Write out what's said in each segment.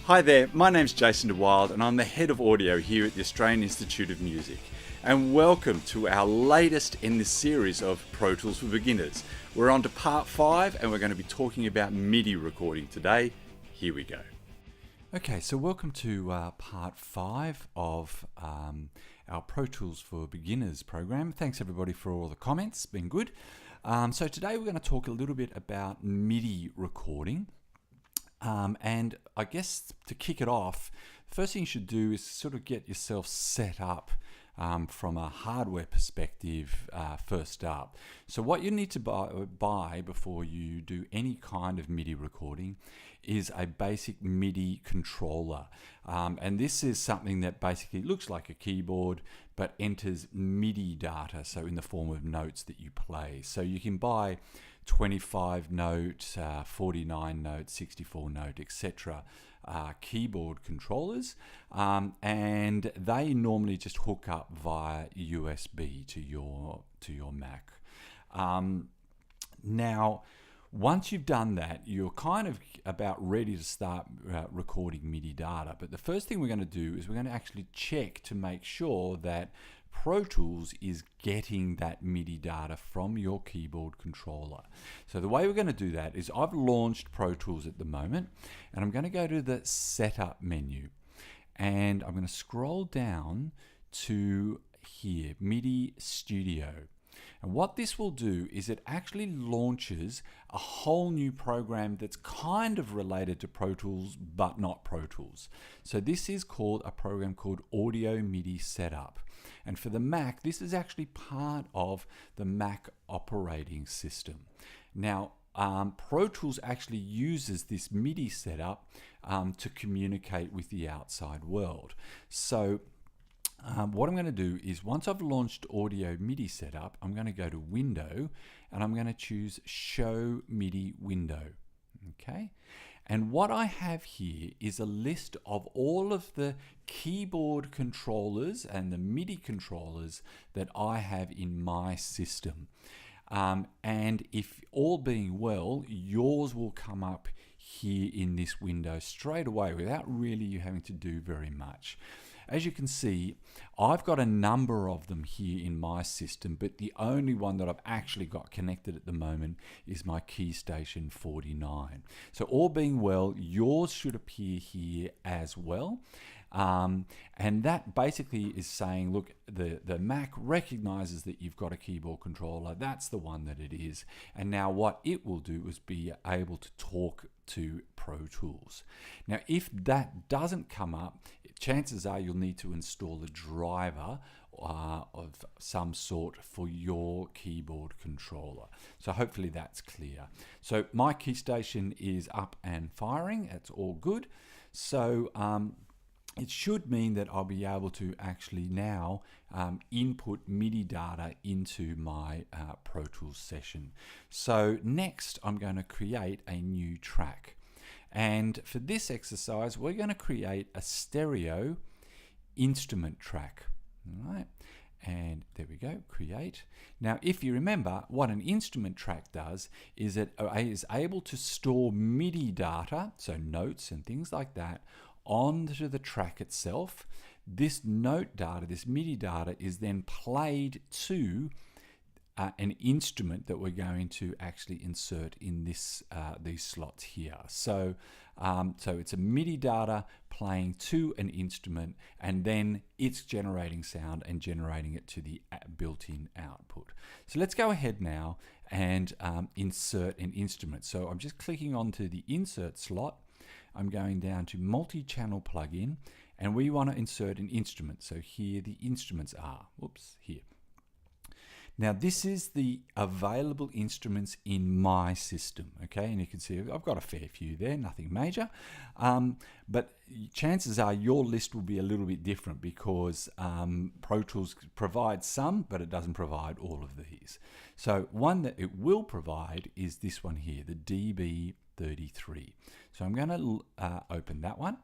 Hi there, my name's Jason DeWild and I'm the Head of Audio here at the Australian Institute of Music. And welcome to our latest in this series of Pro Tools for Beginners. We're on to part 5 and we're going to be talking about MIDI recording today. Here we go. Okay, so welcome to part 5 of our Pro Tools for Beginners program. Thanks everybody for all the comments, been good. So today we're going to talk a little bit about MIDI recording. And I guess to kick it off, the first thing you should do is sort of get yourself set up from a hardware perspective first up. So what you need to buy before you do any kind of MIDI recording is a basic MIDI controller. And this is something that basically looks like a keyboard but enters MIDI data, so in the form of notes that you play. So you can buy 25 note, 49 note, 64 note, etc. Keyboard controllers, and they normally just hook up via USB to your Mac. Now, once you've done that, you're kind of about ready to start recording MIDI data. But the first thing we're going to do is we're going to actually check to make sure that Pro Tools is getting that MIDI data from your keyboard controller. So the way we're going to do that is I've launched Pro Tools at the moment, and I'm going to go to the Setup menu, and I'm going to scroll down to here, MIDI Studio. And what this will do is it actually launches a whole new program that's kind of related to Pro Tools, but not Pro Tools. So this is called a program called Audio MIDI Setup. And for the Mac, this is actually part of the Mac operating system. Now, Pro Tools actually uses this MIDI setup to communicate with the outside world. So what I'm going to do is once I've launched Audio MIDI Setup, I'm going to go to Window and I'm going to choose Show MIDI Window. Okay. And what I have here is a list of all of the keyboard controllers and the MIDI controllers that I have in my system. And if all being well, yours will come up here in this window straight away without really you having to do very much. As you can see, I've got a number of them here in my system, but the only one that I've actually got connected at the moment is my KeyStation 49. So all being well, yours should appear here as well. And that basically is saying, look, the Mac recognizes that you've got a keyboard controller. That's the one that it is. And now what it will do is be able to talk to Pro Tools. Now, if that doesn't come up, chances are you'll need to install a driver of some sort for your keyboard controller. So hopefully that's clear. So my KeyStation is up and firing. It's all good. So it should mean that I'll be able to actually now input MIDI data into my Pro Tools session. So next I'm going to create a new track. And for this exercise, we're going to create a stereo instrument track. All right. And there we go, create. Now, if you remember, what an instrument track does is it is able to store MIDI data, so notes and things like that, onto the track itself. This note data, this MIDI data, is then played to an instrument that we're going to actually insert in this these slots here. So it's a MIDI data playing to an instrument, and then it's generating sound and generating it to the built-in output. So let's go ahead now and insert an instrument. So I'm just clicking onto the insert slot. I'm going down to multi-channel plugin, and we want to insert an instrument. So here the instruments are. Whoops, here. Now this is the available instruments in my system, okay? And you can see I've got a fair few there, nothing major. But chances are your list will be a little bit different because Pro Tools provides some, but it doesn't provide all of these. So one that it will provide is this one here, the DB33. So I'm going to open that one.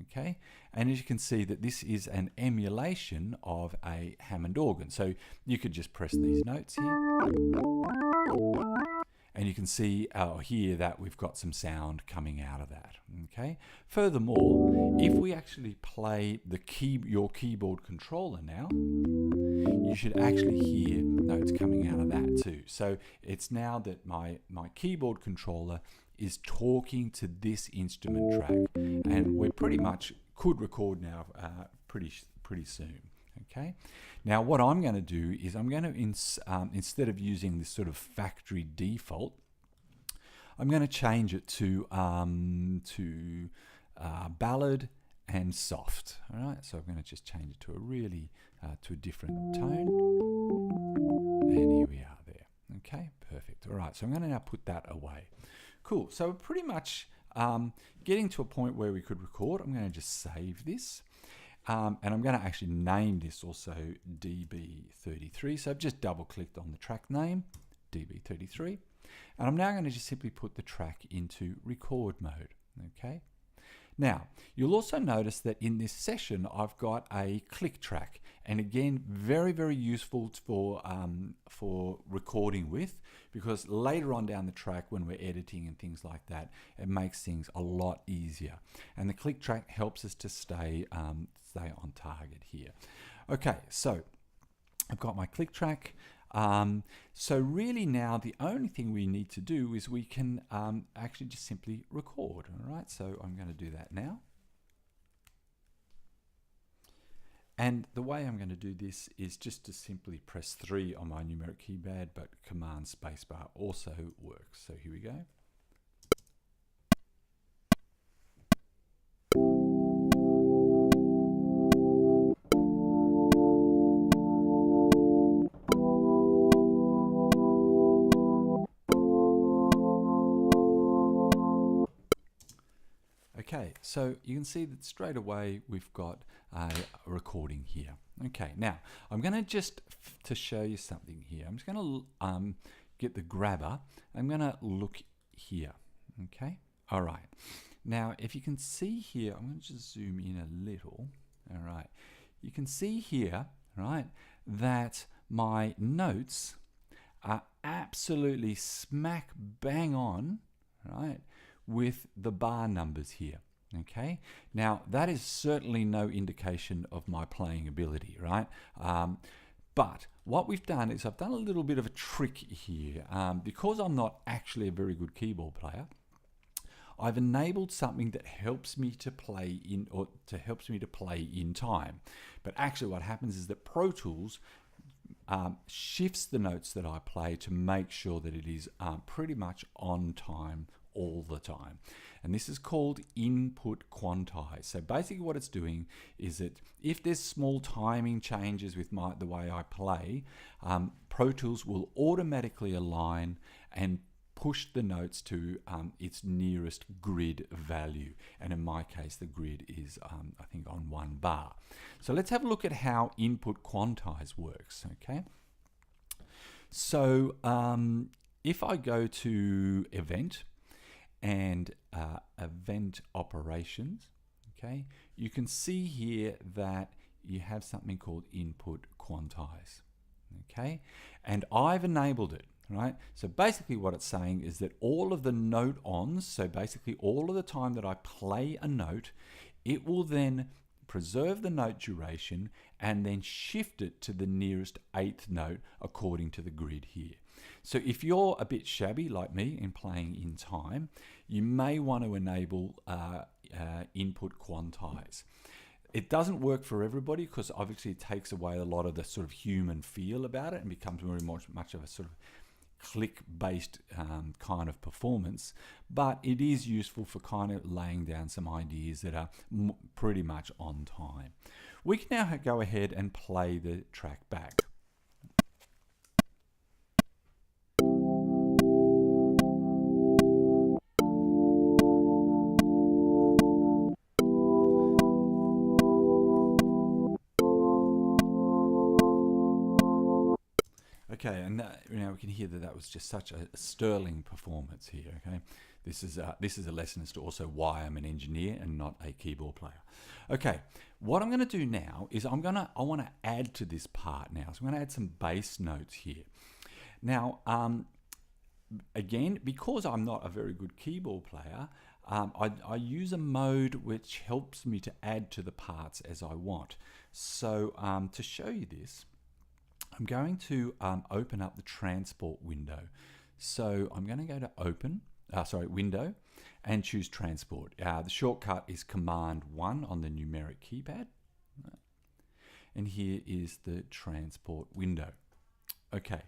Okay, and as you can see that this is an emulation of a Hammond organ. So you could just press these notes here, and you you can see here that we've got some sound coming out of that. Okay. Furthermore, if we actually play your keyboard controller now, you should actually hear notes coming out of that too. So it's now that my keyboard controller is talking to this instrument track, and we pretty much could record now pretty soon. Okay. Now what I'm going to do is I'm going to instead of using this sort of factory default, I'm going to change it to ballad and soft. All right. So I'm going to just change it to a really to a different tone, and here we are there. Okay. Perfect. All right. So I'm going to now put that away. Cool. So we're pretty much getting to a point where we could record. I'm going to just save this. And I'm going to actually name this also DB33. So I've just double clicked on the track name, DB33. And I'm now going to just simply put the track into record mode. Okay. Now, you'll also notice that in this session, I've got a click track. And again, very, very useful for recording with, because later on down the track when we're editing and things like that, it makes things a lot easier. And the click track helps us to stay on target here. Okay, so I've got my click track. So really now the only thing we need to do is we can actually just simply record. All right, so I'm going to do that now. And the way I'm going to do this is just to simply press 3 on my numeric keypad, but Command Spacebar also works. So here we go. Okay, so you can see that straight away we've got a recording here. Okay, now I'm going to just, to show you something here, I'm just going to get the grabber. I'm going to look here. Okay, all right. Now, if you can see here, I'm going to just zoom in a little. All right, you can see here, right, that my notes are absolutely smack bang on, right, with the bar numbers here. Okay, now that is certainly no indication of my playing ability, right? But what we've done is I've done a little bit of a trick here. Because I'm not actually a very good keyboard player, I've enabled something that helps me to play in, or helps me to play in time. But actually what happens is that Pro Tools shifts the notes that I play to make sure that it is pretty much on time all the time. And this is called input quantize. So basically what it's doing is that if there's small timing changes with the way I play, Pro Tools will automatically align and push the notes to its nearest grid value. And in my case, the grid is, I think, on 1 bar. So let's have a look at how input quantize works, okay? So if I go to Event, and event operations, okay, you can see here that you have something called input quantize, okay, and I've enabled it, right? So basically what it's saying is that all of the note ons, so basically all of the time that I play a note, it will then preserve the note duration and then shift it to the nearest 8th note according to the grid here. So if you're a bit shabby like me in playing in time, you may want to enable input quantize. It doesn't work for everybody because obviously it takes away a lot of the sort of human feel about it and becomes very much of a sort of click-based kind of performance, but it is useful for kind of laying down some ideas that are pretty much on time. We can now go ahead and play the track back. Okay, and we can hear that that was just such a sterling performance here. Okay, this is a lesson as to also why I'm an engineer and not a keyboard player. Okay, what I'm going to do now is I want to add to this part now. So I'm going to add some bass notes here. Now, again, because I'm not a very good keyboard player, I use a mode which helps me to add to the parts as I want. So to show you this, I'm going to open up the transport window. So I'm going to go to window, and choose transport. The shortcut is Command 1 on the numeric keypad. And here is the transport window. Okay,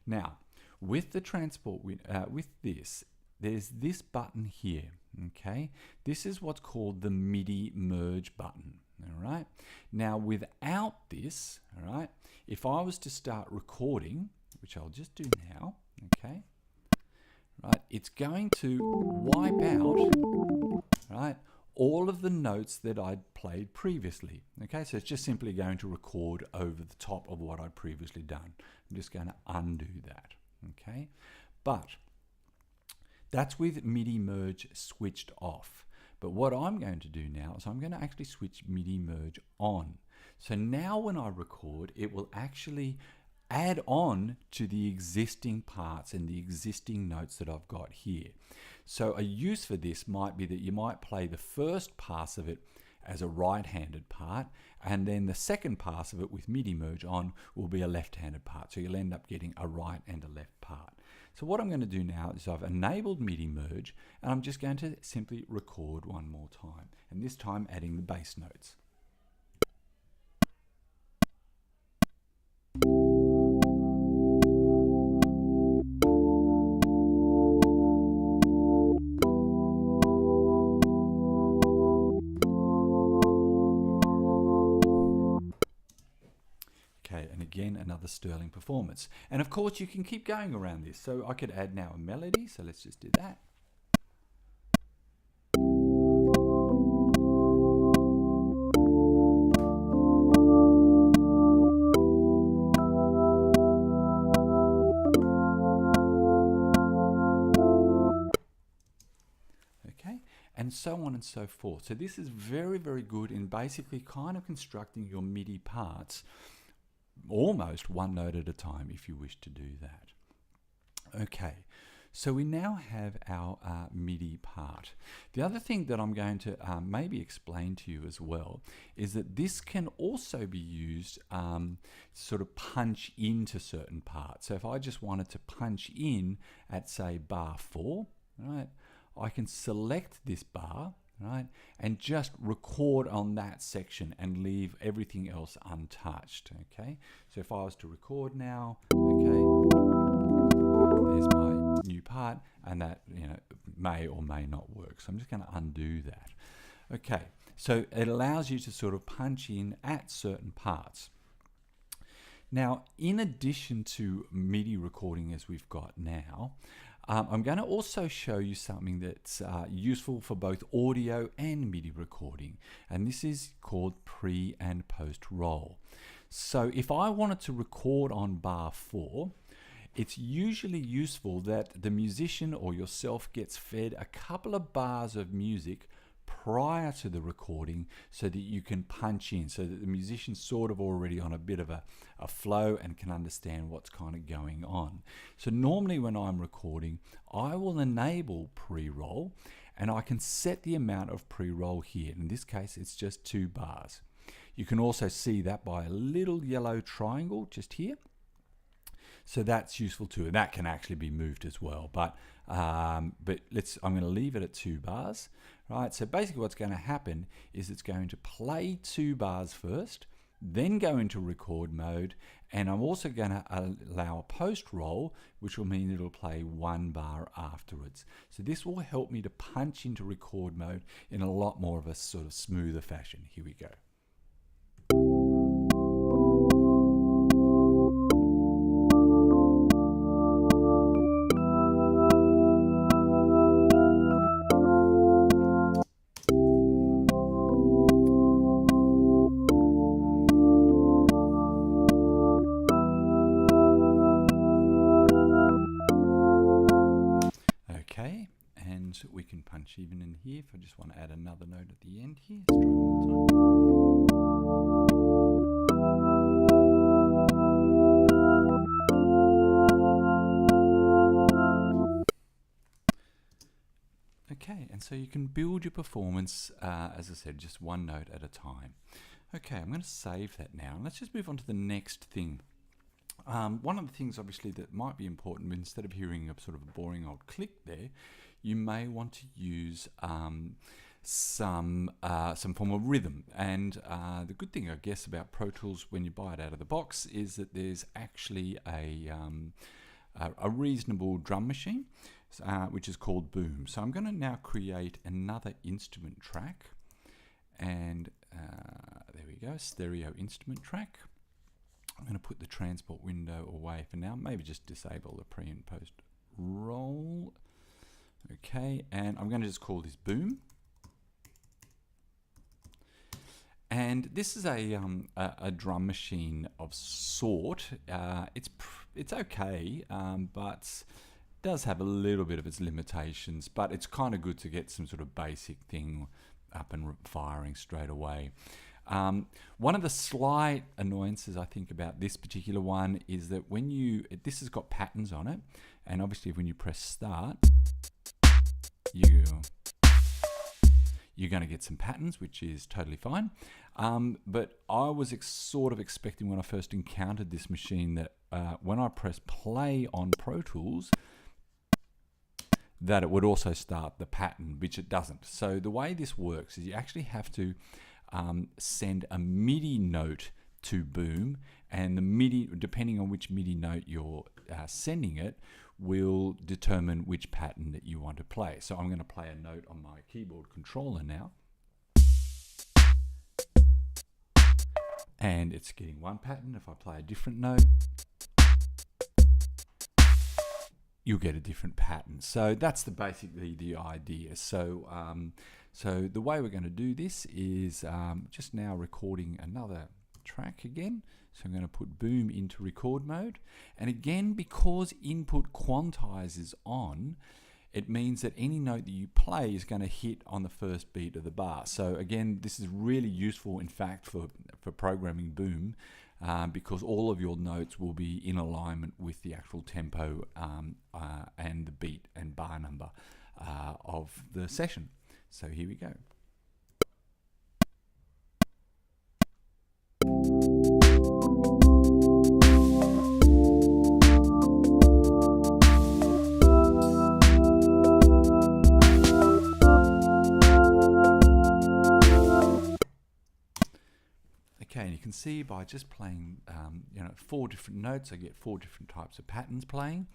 now with the transport there's this button here. Okay, this is what's called the MIDI merge button. All right, now without this, all right, if I was to start recording, which I'll just do now, okay, right, it's going to wipe out, right, all of the notes that I'd played previously. Okay, so it's just simply going to record over the top of what I'd previously done. I'm just going to undo that. Okay, but that's with MIDI merge switched off. But what I'm going to do now is I'm going to actually switch MIDI merge on. So now when I record, it will actually add on to the existing parts and the existing notes that I've got here. So a use for this might be that you might play the first pass of it as a right-handed part, and then the second pass of it with MIDI merge on will be a left-handed part. So you'll end up getting a right and a left part. So what I'm going to do now is I've enabled MIDI merge, and I'm just going to simply record one more time, and this time adding the bass notes. Again, another sterling performance. And of course, you can keep going around this. So I could add now a melody. So let's just do that. Okay, and so on and so forth. So this is very, very good in basically kind of constructing your MIDI parts almost one note at a time if you wish to do that. Okay, so we now have our MIDI part. The other thing that I'm going to maybe explain to you as well is that this can also be used sort of punch into certain parts. So if I just wanted to punch in at say bar 4, right, I can select this bar, right, and just record on that section and leave everything else untouched. Okay, so if I was to record now, okay, there's my new part, and that, you know, may or may not work. So I'm just going to undo that. Okay, so it allows you to sort of punch in at certain parts. Now, in addition to MIDI recording as we've got now, I'm going to also show you something that's useful for both audio and MIDI recording, and this is called pre and post roll. So if I wanted to record on bar 4, it's usually useful that the musician or yourself gets fed a couple of bars of music prior to the recording so that you can punch in, so that the musician's sort of already on a bit of a flow and can understand what's kind of going on. So normally when I'm recording, I will enable pre-roll, and I can set the amount of pre-roll here. In this case, it's just 2 bars. You can also see that by a little yellow triangle just here. So that's useful too, and that can actually be moved as well. But I'm going to leave it at 2 bars, right? So basically, what's going to happen is it's going to play 2 bars first, then go into record mode, and I'm also going to allow a post roll, which will mean it'll play 1 bar afterwards. So this will help me to punch into record mode in a lot more of a sort of smoother fashion. Here we go. We can punch even in here if I just want to add another note at the end here. Let's try one more Okay, and so you can build your performance, as I said, just one note at a time. Okay, I'm going to save that now. Let's just move on to the next thing. One of the things obviously that might be important, instead of hearing a sort of a boring old click there, you may want to use some form of rhythm. And the good thing, I guess, about Pro Tools when you buy it out of the box is that there's actually a reasonable drum machine, which is called Boom. So I'm going to now create another instrument track, and there we go, stereo instrument track. I'm going to put the transport window away for now, maybe just disable the pre and post roll. Okay, and I'm going to just call this Boom. And this is a drum machine of sort. It's okay, but does have a little bit of its limitations, but it's kind of good to get some sort of basic thing up and firing straight away. One of the slight annoyances I think about this particular one is that when this has got patterns on it, and obviously when you press start, you're going to get some patterns, which is totally fine. But I was sort of expecting when I first encountered this machine that when I press play on Pro Tools, that it would also start the pattern, which it doesn't. So the way this works is you actually have to send a MIDI note to Boom, and the MIDI, depending on which MIDI note you're sending it, will determine which pattern that you want to play. So I'm going to play a note on my keyboard controller now, and it's getting one pattern. If I play a different note, you'll get a different pattern. So that's basically the idea. So so the way we're going to do this is just now recording another track again. So I'm going to put Boom into record mode, and again, because input quantize is on, it means that any note that you play is going to hit on the first beat of the bar. So again, this is really useful, in fact, for programming Boom, because all of your notes will be in alignment with the actual tempo and the beat and bar number of the session. So here we go. Okay, and you can see by just playing 4 different notes, I get 4 different types of patterns playing.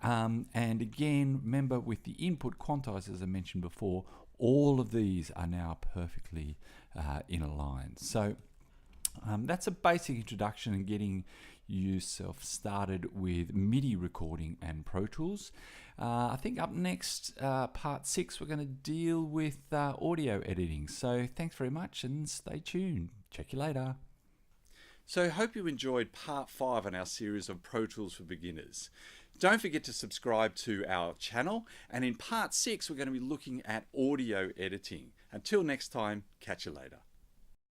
And again, remember with the input quantize, as I mentioned before, all of these are now perfectly in a line. So that's a basic introduction and getting yourself started with MIDI recording and Pro Tools. I think up next, part 6, we're going to deal with audio editing. So thanks very much and stay tuned. Check you later. So I hope you enjoyed part 5 in our series of Pro Tools for Beginners. Don't forget to subscribe to our channel, and in part 6 we're going to be looking at audio editing. Until next time, catch you later.